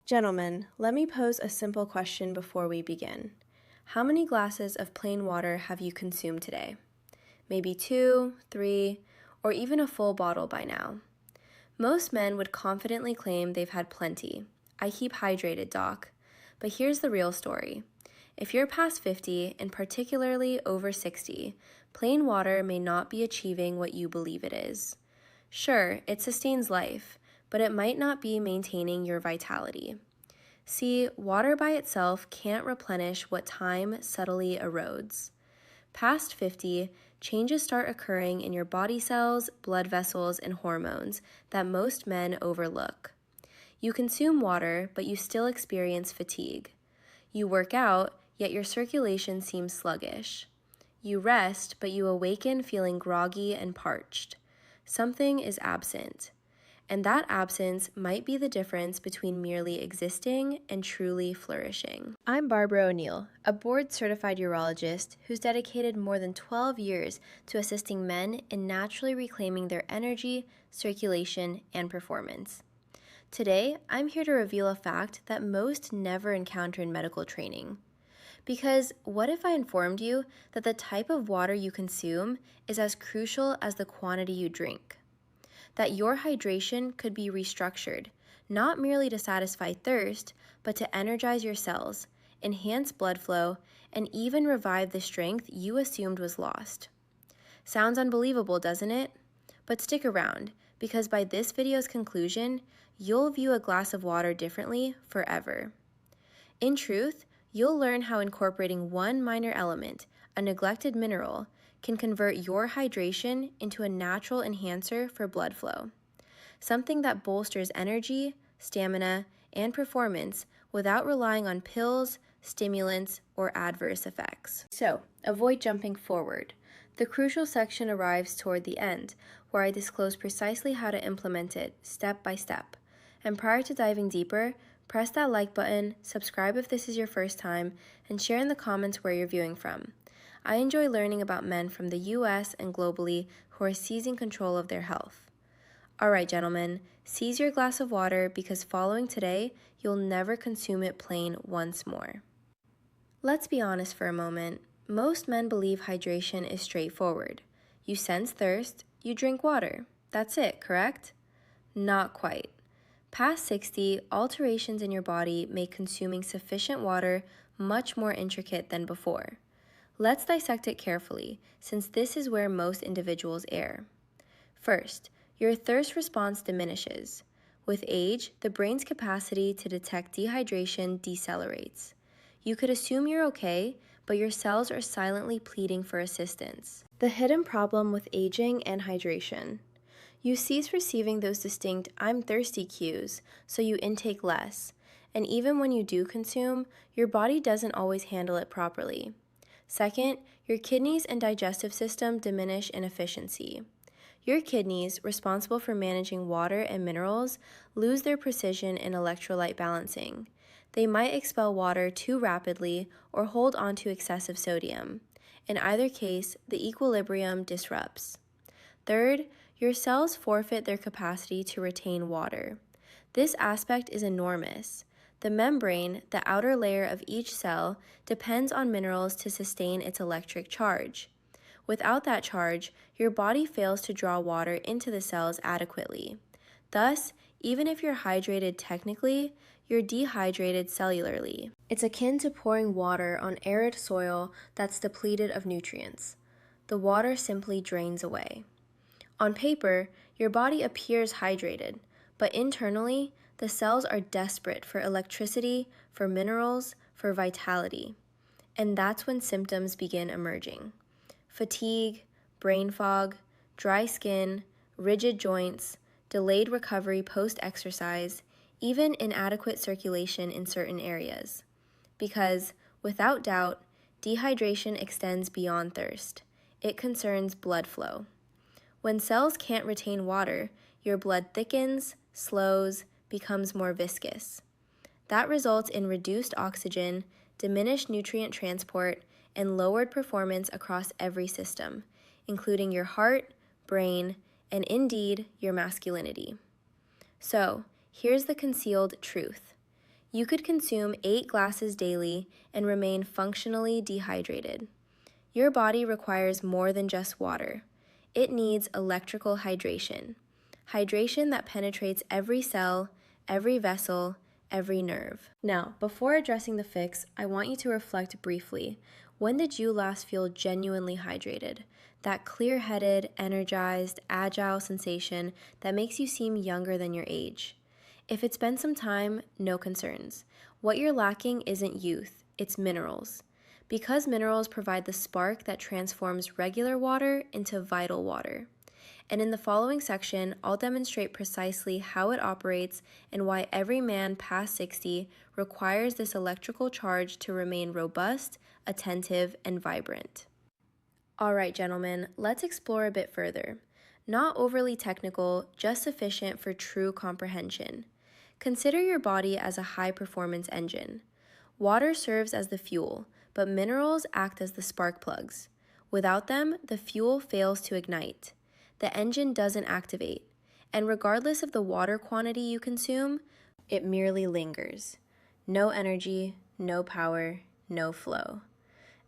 Gentlemen, let me pose a simple question before we begin. How many glasses of plain water have you consumed today? Maybe 2, 3, or even a full bottle by now. Most men would confidently claim they've had plenty. I keep hydrated, doc. But here's the real story. If you're past 50, and particularly over 60, plain water may not be achieving what you believe it is. Sure, it sustains life, but it might not be maintaining your vitality. See, water by itself can't replenish what time subtly erodes. Past 50, changes start occurring in your body cells, blood vessels, and hormones that most men overlook. You consume water, but you still experience fatigue. You work out, yet your circulation seems sluggish. You rest, but you awaken feeling groggy and parched. Something is absent. And that absence might be the difference between merely existing and truly flourishing. I'm Barbara O'Neill, a board-certified urologist who's dedicated more than 12 years to assisting men in naturally reclaiming their energy, circulation, and performance. Today, I'm here to reveal a fact that most never encounter in medical training. Because what if I informed you that the type of water you consume is as crucial as the quantity you drink? That your hydration could be restructured, not merely to satisfy thirst, but to energize your cells, enhance blood flow, and even revive the strength you assumed was lost. Sounds unbelievable, doesn't it? But stick around, because by this video's conclusion, you'll view a glass of water differently forever. In truth, you'll learn how incorporating one minor element, a neglected mineral, can convert your hydration into a natural enhancer for blood flow, something that bolsters energy, stamina, and performance without relying on pills, stimulants, or adverse effects. So, avoid jumping forward. The crucial section arrives toward the end, where I disclose precisely how to implement it, step by step. And prior to diving deeper, press that like button, subscribe if this is your first time, and share in the comments where you're viewing from. I enjoy learning about men from the US and globally who are seizing control of their health. Alright, gentlemen, seize your glass of water because following today, you'll never consume it plain once more. Let's be honest for a moment. Most men believe hydration is straightforward. You sense thirst, you drink water. That's it, correct? Not quite. Past 60, alterations in your body make consuming sufficient water much more intricate than before. Let's dissect it carefully, since this is where most individuals err. First, your thirst response diminishes. With age, the brain's capacity to detect dehydration decelerates. You could assume you're okay, but your cells are silently pleading for assistance. The hidden problem with aging and hydration. You cease receiving those distinct "I'm thirsty" cues, so you intake less. And even when you do consume, your body doesn't always handle it properly. Second, your kidneys and digestive system diminish in efficiency. Your kidneys, responsible for managing water and minerals, lose their precision in electrolyte balancing. They might expel water too rapidly or hold onto excessive sodium. In either case, the equilibrium disrupts. Third, your cells forfeit their capacity to retain water. This aspect is enormous. The membrane, the outer layer of each cell, depends on minerals to sustain its electric charge. Without that charge, your body fails to draw water into the cells adequately. Thus, even if you're hydrated technically, you're dehydrated cellularly. It's akin to pouring water on arid soil that's depleted of nutrients. The water simply drains away. On paper, your body appears hydrated, but internally, the cells are desperate for electricity, for minerals, for vitality. And that's when symptoms begin emerging. Fatigue, brain fog, dry skin, rigid joints, delayed recovery post-exercise, even inadequate circulation in certain areas. Because, without doubt, dehydration extends beyond thirst. It concerns blood flow. When cells can't retain water, your blood thickens, slows, becomes more viscous. That results in reduced oxygen, diminished nutrient transport, and lowered performance across every system, including your heart, brain, and indeed, your masculinity. So, here's the concealed truth. You could consume 8 glasses daily and remain functionally dehydrated. Your body requires more than just water. It needs electrical hydration. Hydration that penetrates every cell, every vessel, every nerve. Now, before addressing the fix, I want you to reflect briefly. When did you last feel genuinely hydrated? That clear-headed, energized, agile sensation that makes you seem younger than your age. If it's been some time, no concerns. What you're lacking isn't youth, it's minerals. Because minerals provide the spark that transforms regular water into vital water. And in the following section, I'll demonstrate precisely how it operates and why every man past 60 requires this electrical charge to remain robust, attentive, and vibrant. All right, gentlemen, let's explore a bit further. Not overly technical, just sufficient for true comprehension. Consider your body as a high-performance engine. Water serves as the fuel, but minerals act as the spark plugs. Without them, the fuel fails to ignite. The engine doesn't activate, and regardless of the water quantity you consume, it merely lingers. No energy, no power, no flow.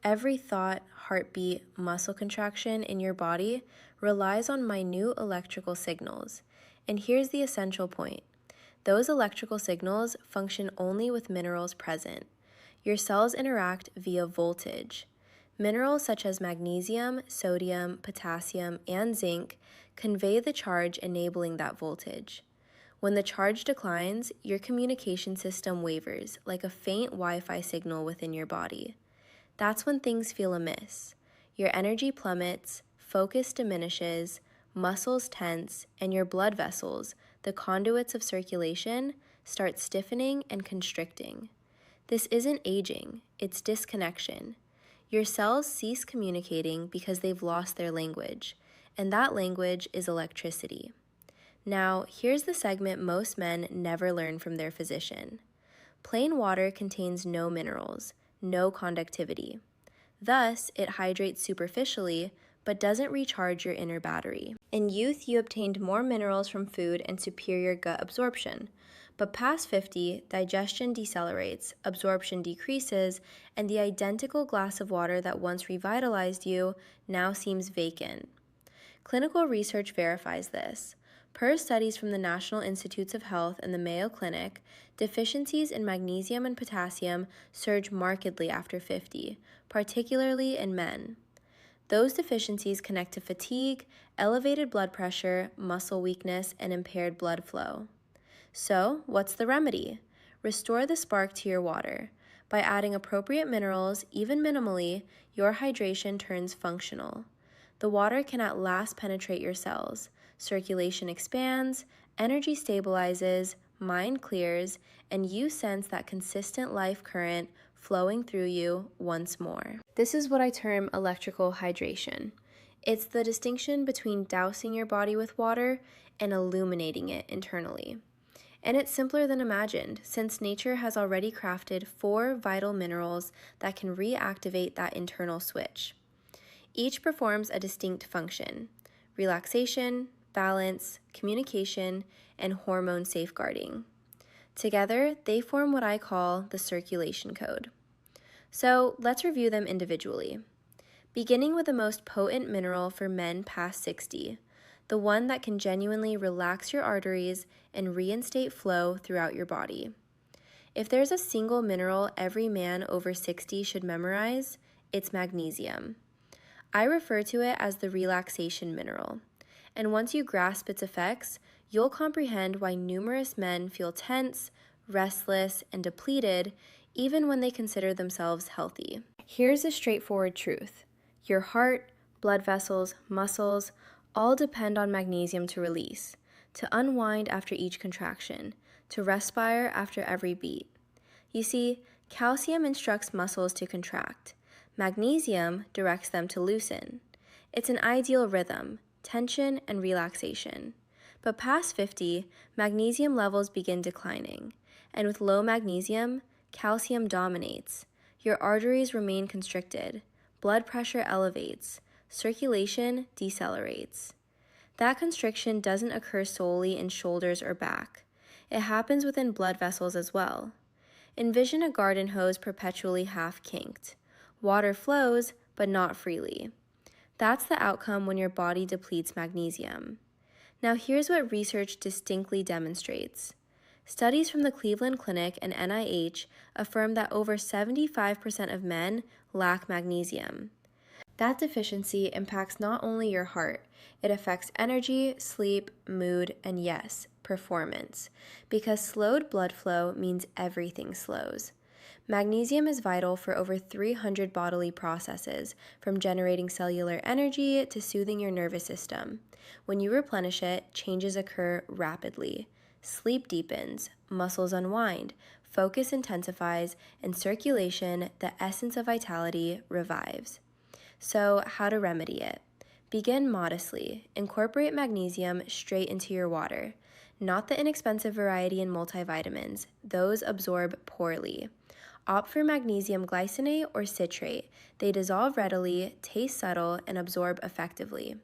Every thought, heartbeat, muscle contraction in your body relies on minute electrical signals. And here's the essential point. Those electrical signals function only with minerals present. Your cells interact via voltage. Minerals such as magnesium, sodium, potassium, and zinc convey the charge enabling that voltage. When the charge declines, your communication system wavers like a faint Wi-Fi signal within your body. That's when things feel amiss. Your energy plummets, focus diminishes, muscles tense, and your blood vessels, the conduits of circulation, start stiffening and constricting. This isn't aging, it's disconnection. Your cells cease communicating because they've lost their language, and that language is electricity. Now, here's the segment most men never learn from their physician. Plain water contains no minerals, no conductivity. Thus, it hydrates superficially, but doesn't recharge your inner battery. In youth, you obtained more minerals from food and superior gut absorption. But past 50, digestion decelerates, absorption decreases, and the identical glass of water that once revitalized you now seems vacant. Clinical research verifies this. Per studies from the National Institutes of Health and the Mayo Clinic, deficiencies in magnesium and potassium surge markedly after 50, particularly in men. Those deficiencies connect to fatigue, elevated blood pressure, muscle weakness, and impaired blood flow. So, what's the remedy? Restore the spark to your water. By adding appropriate minerals, even minimally, your hydration turns functional. The water can at last penetrate your cells. Circulation expands, energy stabilizes, mind clears, and you sense that consistent life current flowing through you once more. This is what I term electrical hydration. It's the distinction between dousing your body with water and illuminating it internally. And it's simpler than imagined, since nature has already crafted 4 vital minerals that can reactivate that internal switch. Each performs a distinct function: relaxation, balance, communication, and hormone safeguarding. Together, they form what I call the circulation code. So let's review them individually. Beginning with the most potent mineral for men past 60, the one that can genuinely relax your arteries and reinstate flow throughout your body. If there's a single mineral every man over 60 should memorize, it's magnesium. I refer to it as the relaxation mineral, and once you grasp its effects, you'll comprehend why numerous men feel tense, restless, and depleted even when they consider themselves healthy. Here's a straightforward truth. Your heart, blood vessels, muscles, all depend on magnesium to release, to unwind after each contraction, to respire after every beat. You see, calcium instructs muscles to contract. Magnesium directs them to loosen. It's an ideal rhythm, tension and relaxation. But past 50, magnesium levels begin declining, and with low magnesium, calcium dominates. Your arteries remain constricted, blood pressure elevates, circulation decelerates. That constriction doesn't occur solely in shoulders or back. It happens within blood vessels as well. Envision a garden hose perpetually half kinked. Water flows, but not freely. That's the outcome when your body depletes magnesium. Now here's what research distinctly demonstrates. Studies from the Cleveland Clinic and NIH affirm that over 75% of men lack magnesium. That deficiency impacts not only your heart, it affects energy, sleep, mood, and yes, performance, because slowed blood flow means everything slows. Magnesium is vital for over 300 bodily processes, from generating cellular energy to soothing your nervous system. When you replenish it, changes occur rapidly. Sleep deepens, muscles unwind, focus intensifies, and circulation, the essence of vitality, revives. So, how to remedy it? Begin modestly. Incorporate magnesium straight into your water. Not the inexpensive variety in multivitamins, those absorb poorly. Opt for magnesium glycinate or citrate. They dissolve readily, taste subtle, and absorb effectively.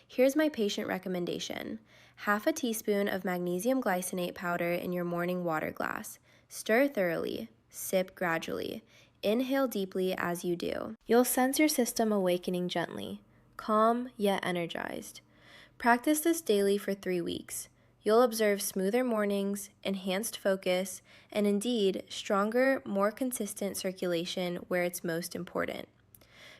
Here's my patient recommendation. Half a teaspoon of magnesium glycinate powder in your morning water glass. Stir thoroughly. Sip gradually. Inhale deeply as you do. You'll sense your system awakening gently, calm yet energized. Practice this daily for 3 weeks. You'll observe smoother mornings, enhanced focus, and indeed, stronger, more consistent circulation where it's most important.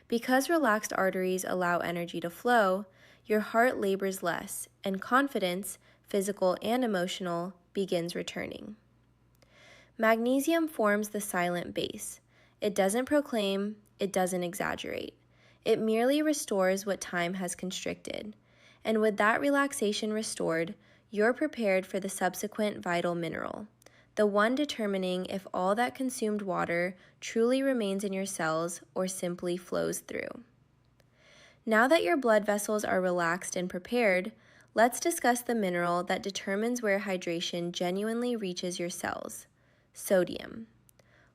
Because relaxed arteries allow energy to flow, your heart labors less, and confidence, physical and emotional, begins returning. Magnesium forms the silent base. It doesn't proclaim, it doesn't exaggerate. It merely restores what time has constricted. And with that relaxation restored, you're prepared for the subsequent vital mineral, the one determining if all that consumed water truly remains in your cells or simply flows through. Now that your blood vessels are relaxed and prepared, let's discuss the mineral that determines where hydration genuinely reaches your cells: sodium.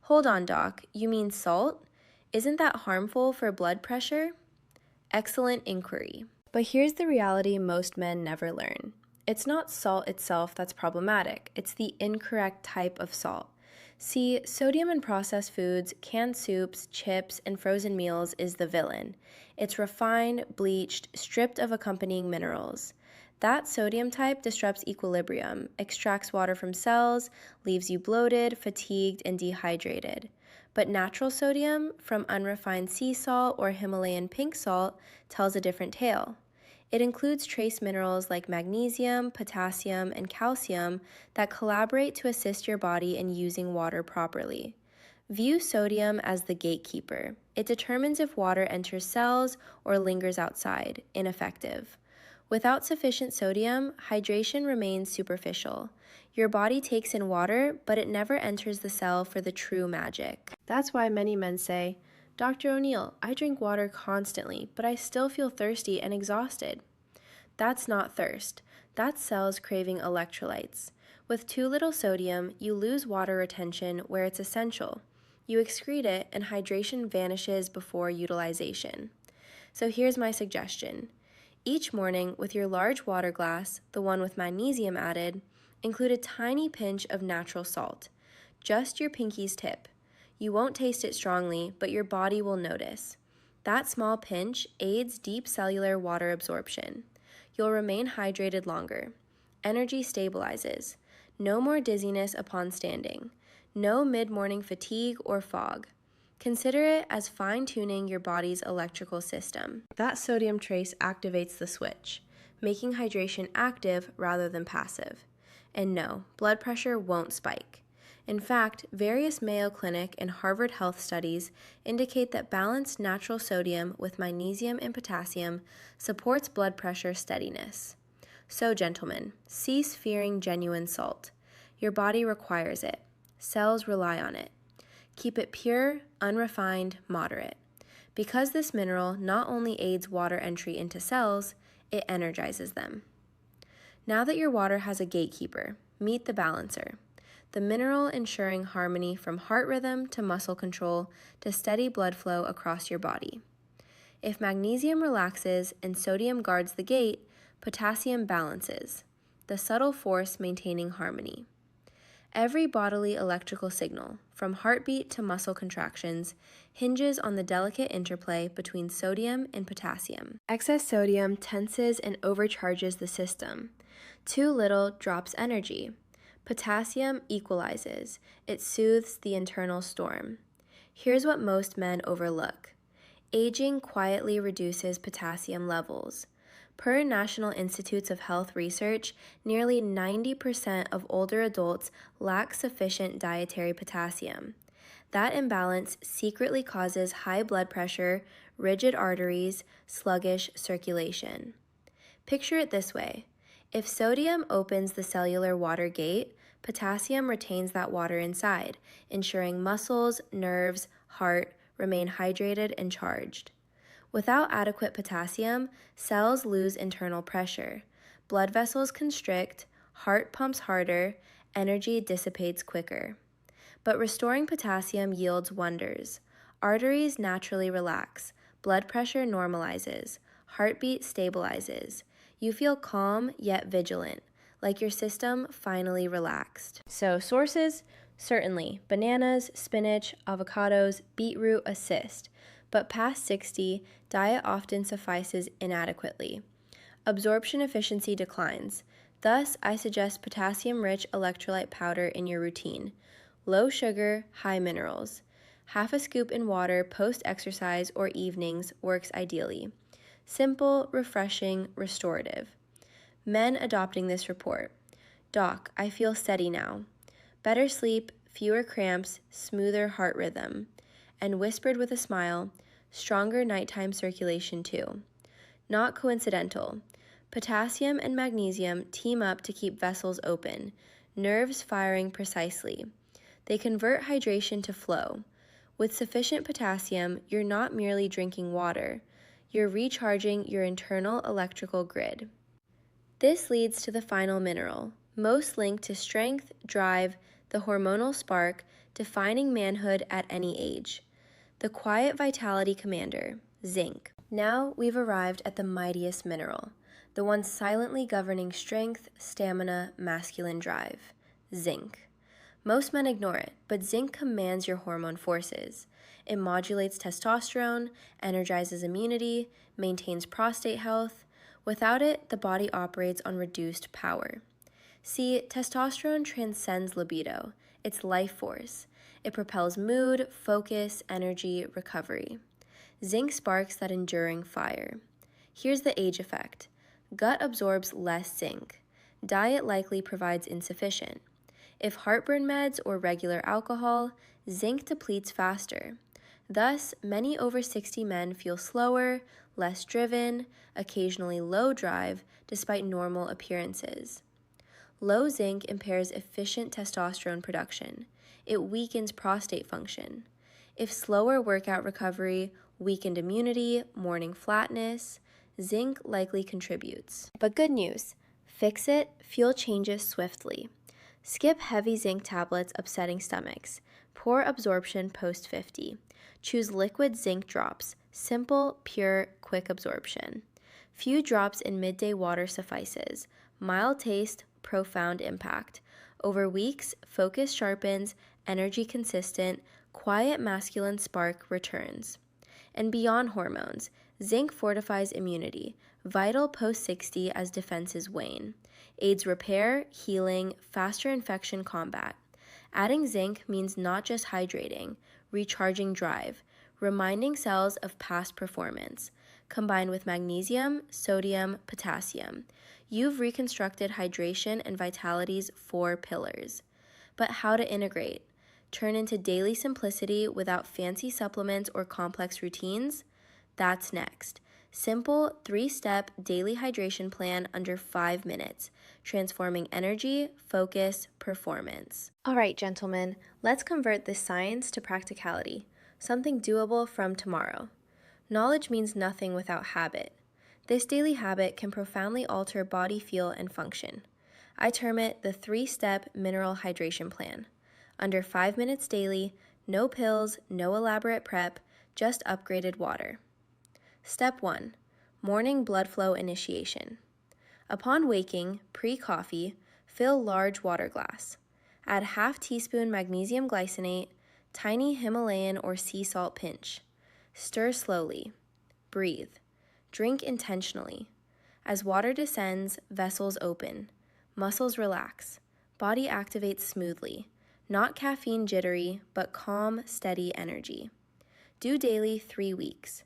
Hold on, doc, you mean salt? Isn't that harmful for blood pressure? Excellent inquiry. But here's the reality most men never learn. It's not salt itself that's problematic, it's the incorrect type of salt. See, sodium in processed foods, canned soups, chips, and frozen meals is the villain. It's refined, bleached, stripped of accompanying minerals. That sodium type disrupts equilibrium, extracts water from cells, leaves you bloated, fatigued, and dehydrated. But natural sodium, from unrefined sea salt or Himalayan pink salt, tells a different tale. It includes trace minerals like magnesium, potassium, and calcium that collaborate to assist your body in using water properly. View sodium as the gatekeeper. It determines if water enters cells or lingers outside, ineffective. Without sufficient sodium, hydration remains superficial. Your body takes in water, but it never enters the cell for the true magic. That's why many men say, "Dr. O'Neill, I drink water constantly, but I still feel thirsty and exhausted." That's not thirst. That's cells craving electrolytes. With too little sodium, you lose water retention where it's essential. You excrete it, and hydration vanishes before utilization. So here's my suggestion. Each morning, with your large water glass, the one with magnesium added, include a tiny pinch of natural salt, just your pinky's tip. You won't taste it strongly, but your body will notice. That small pinch aids deep cellular water absorption. You'll remain hydrated longer. Energy stabilizes. No more dizziness upon standing. No mid-morning fatigue or fog. Consider it as fine-tuning your body's electrical system. That sodium trace activates the switch, making hydration active rather than passive. And no, blood pressure won't spike. In fact, various Mayo Clinic and Harvard Health studies indicate that balanced natural sodium with magnesium and potassium supports blood pressure steadiness. So, gentlemen, cease fearing genuine salt. Your body requires it. Cells rely on it. Keep it pure, unrefined, moderate. Because this mineral not only aids water entry into cells, it energizes them. Now that your water has a gatekeeper, meet the balancer. The mineral ensuring harmony from heart rhythm to muscle control to steady blood flow across your body. If magnesium relaxes and sodium guards the gate, potassium balances, the subtle force maintaining harmony. Every bodily electrical signal, from heartbeat to muscle contractions, hinges on the delicate interplay between sodium and potassium. Excess sodium tenses and overcharges the system. Too little drops energy. Potassium equalizes. It soothes the internal storm. Here's what most men overlook. Aging quietly reduces potassium levels. Per National Institutes of Health research, nearly 90% of older adults lack sufficient dietary potassium. That imbalance secretly causes high blood pressure, rigid arteries, sluggish circulation. Picture it this way. If sodium opens the cellular water gate, potassium retains that water inside, ensuring muscles, nerves, heart remain hydrated and charged. Without adequate potassium, cells lose internal pressure. Blood vessels constrict, heart pumps harder, energy dissipates quicker. But restoring potassium yields wonders. Arteries naturally relax, blood pressure normalizes, heartbeat stabilizes. You feel calm yet vigilant, like your system finally relaxed. So sources? Certainly, bananas, spinach, avocados, beetroot assist. But past 60, diet often suffices inadequately. Absorption efficiency declines. Thus, I suggest potassium-rich electrolyte powder in your routine. Low sugar, high minerals. Half a scoop in water post-exercise or evenings works ideally. Simple, refreshing, restorative. Men adopting this report. Doc, I feel steady now. Better sleep, fewer cramps, smoother heart rhythm. And whispered with a smile, stronger nighttime circulation too. Not coincidental. Potassium and magnesium team up to keep vessels open, nerves firing precisely. They convert hydration to flow. With sufficient potassium, you're not merely drinking water. You're recharging your internal electrical grid. This leads to the final mineral, most linked to strength, drive, the hormonal spark, defining manhood at any age. The quiet vitality commander, zinc. Now we've arrived at the mightiest mineral, the one silently governing strength, stamina, masculine drive, zinc. Most men ignore it, but zinc commands your hormone forces. It modulates testosterone, energizes immunity, maintains prostate health. Without it, the body operates on reduced power. See, testosterone transcends libido. It's life force. It propels mood, focus, energy, recovery. Zinc sparks that enduring fire. Here's the age effect. Gut absorbs less zinc. Diet likely provides insufficient. If heartburn meds or regular alcohol, zinc depletes faster. Thus, many over 60 men feel slower, less driven, occasionally low drive, despite normal appearances. Low zinc impairs efficient testosterone production. It weakens prostate function. If slower workout recovery, weakened immunity, morning flatness, zinc likely contributes. But good news, fix it, fuel changes swiftly. Skip heavy zinc tablets upsetting stomachs. Poor absorption post 50. Choose liquid zinc drops, simple, pure, quick absorption. Few drops in midday water suffices. Mild taste, profound impact. Over weeks, focus sharpens, energy consistent, quiet masculine spark returns. And beyond hormones, zinc fortifies immunity, vital post-60 as defenses wane. Aids repair, healing, faster infection combat. Adding zinc means not just hydrating, recharging drive, reminding cells of past performance. Combined with magnesium, sodium, potassium, you've reconstructed hydration and vitality's 4 pillars. But how to integrate? Turn into daily simplicity without fancy supplements or complex routines? That's next. Simple 3-step daily hydration plan under 5 minutes, transforming energy, focus, performance. All right, gentlemen, let's convert this science to practicality, something doable from tomorrow. Knowledge means nothing without habit. This daily habit can profoundly alter body feel and function. I term it the 3-step mineral hydration plan. Under 5 minutes daily, no pills, no elaborate prep, just upgraded water. Step 1. Morning blood flow initiation. Upon waking, pre-coffee, fill large water glass. Add half teaspoon magnesium glycinate, tiny Himalayan or sea salt pinch. Stir slowly. Breathe. Drink intentionally. As water descends, vessels open. Muscles relax. Body activates smoothly. Not caffeine jittery, but calm, steady energy. Do daily 3 weeks.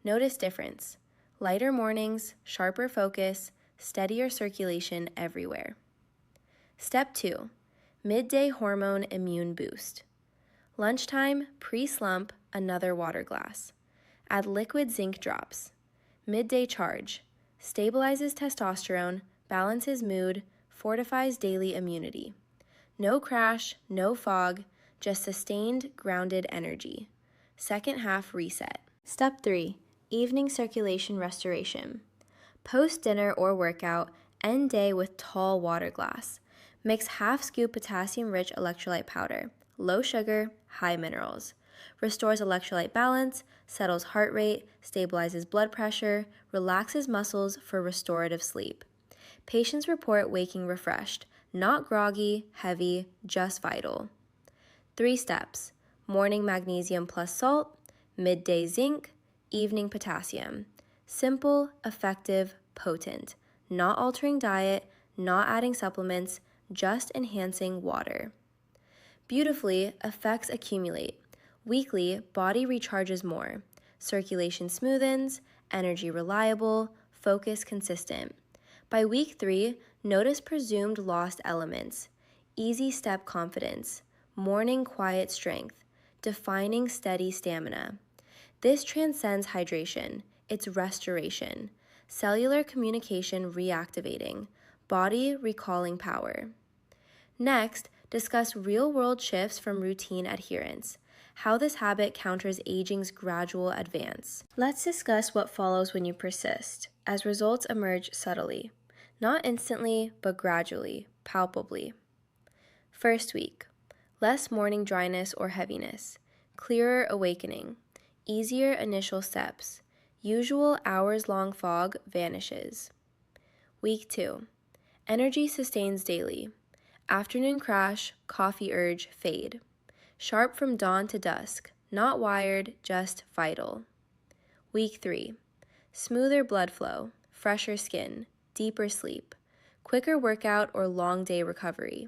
Notice difference. Lighter mornings, sharper focus, steadier circulation everywhere. Step 2. Midday hormone immune boost. Lunchtime, pre-slump, another water glass. Add liquid zinc drops. Midday charge. Stabilizes testosterone, balances mood, fortifies daily immunity. No crash, no fog, just sustained, grounded energy. Second half reset. Step 3. Evening circulation restoration. Post-dinner or workout, end day with tall water glass. Mix half scoop potassium-rich electrolyte powder. Low sugar, high minerals. Restores electrolyte balance, settles heart rate, stabilizes blood pressure, relaxes muscles for restorative sleep. Patients report waking refreshed, not groggy, heavy, just vital. 3 steps. Morning magnesium plus salt, midday zinc, evening potassium. Simple, effective, potent. Not altering diet, not adding supplements, just enhancing water. Beautifully, effects accumulate. Weekly, body recharges more. Circulation smoothens, energy reliable, focus consistent. By week 3, notice presumed lost elements. Easy step confidence, morning quiet strength, defining steady stamina. This transcends hydration, it's restoration. Cellular communication reactivating, body recalling power. Next, discuss real-world shifts from routine adherence, how this habit counters aging's gradual advance. Let's discuss what follows when you persist, as results emerge subtly. Not instantly, but gradually, palpably. First week, less morning dryness or heaviness, clearer awakening, easier initial steps, usual hours-long fog vanishes. Week 2, energy sustains daily, afternoon crash, coffee urge fade. Sharp from dawn to dusk, not wired, just vital. Week 3, smoother blood flow, fresher skin, deeper sleep, quicker workout or long day recovery.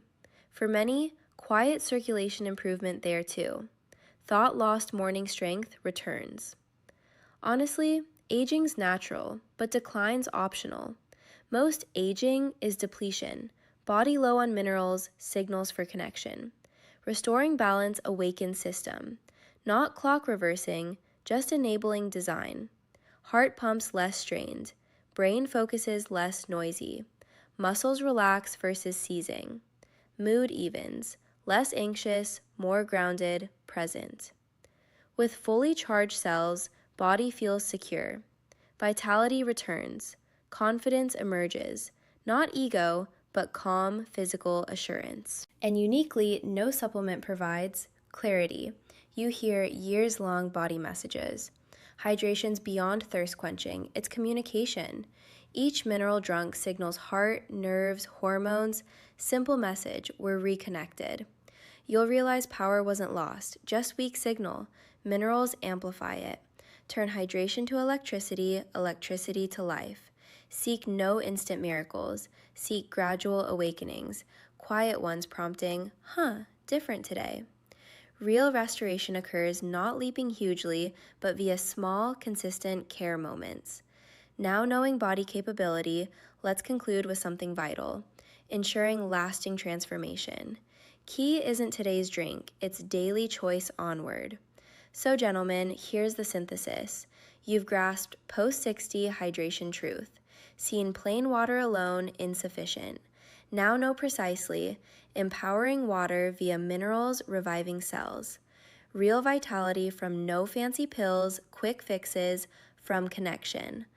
For many, quiet circulation improvement there too. Thought lost morning strength returns. Honestly, aging's natural, but decline's optional. Most aging is depletion, body low on minerals, signals for connection. Restoring balance awakens system, not clock reversing, just enabling design. Heart pumps less strained, brain focuses less noisy, muscles relax versus seizing. Mood evens, less anxious, more grounded, present. With fully charged cells, body feels secure. Vitality returns, confidence emerges, not ego, but calm physical assurance. And uniquely, no supplement provides clarity. You hear years-long body messages. Hydration's beyond thirst quenching, it's communication. Each mineral drunk signals heart, nerves, hormones. Simple message, we're reconnected. You'll realize power wasn't lost, just weak signal. Minerals amplify it. Turn hydration to electricity, electricity to life. Seek no instant miracles. Seek gradual awakenings, quiet ones prompting, different today. Real restoration occurs not leaping hugely, but via small, consistent care moments. Now knowing body capability, let's conclude with something vital, ensuring lasting transformation. Key isn't today's drink, it's daily choice onward. So gentlemen, here's the synthesis. You've grasped post-60 hydration truth. Seen plain water alone insufficient. Now know precisely, empowering water via minerals reviving cells. Real vitality from no fancy pills, quick fixes, from connection.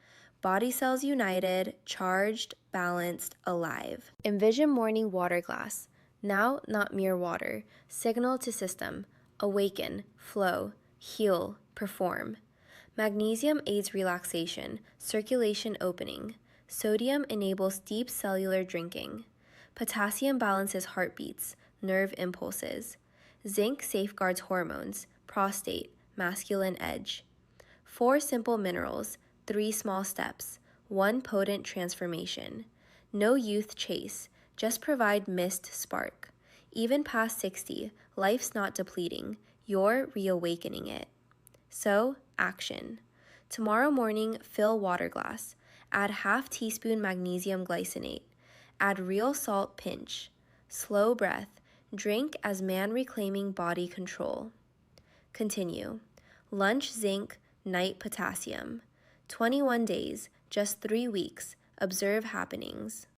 Body cells united, charged, balanced, alive. Envision morning water glass. Now not mere water. Signal to system. Awaken, flow, heal, perform. Magnesium aids relaxation, circulation opening. Sodium enables deep cellular drinking. Potassium balances heartbeats, nerve impulses. Zinc safeguards hormones, prostate, masculine edge. 4 simple minerals, 3 small steps, 1 potent transformation. No youth chase, just provide mist spark. Even past 60, life's not depleting, you're reawakening it. So, action. Tomorrow morning, fill water glass. Add half teaspoon magnesium glycinate. Add real salt pinch. Slow breath. Drink as man reclaiming body control. Continue. Lunch zinc, night potassium. 21 days, just 3 weeks. Observe happenings.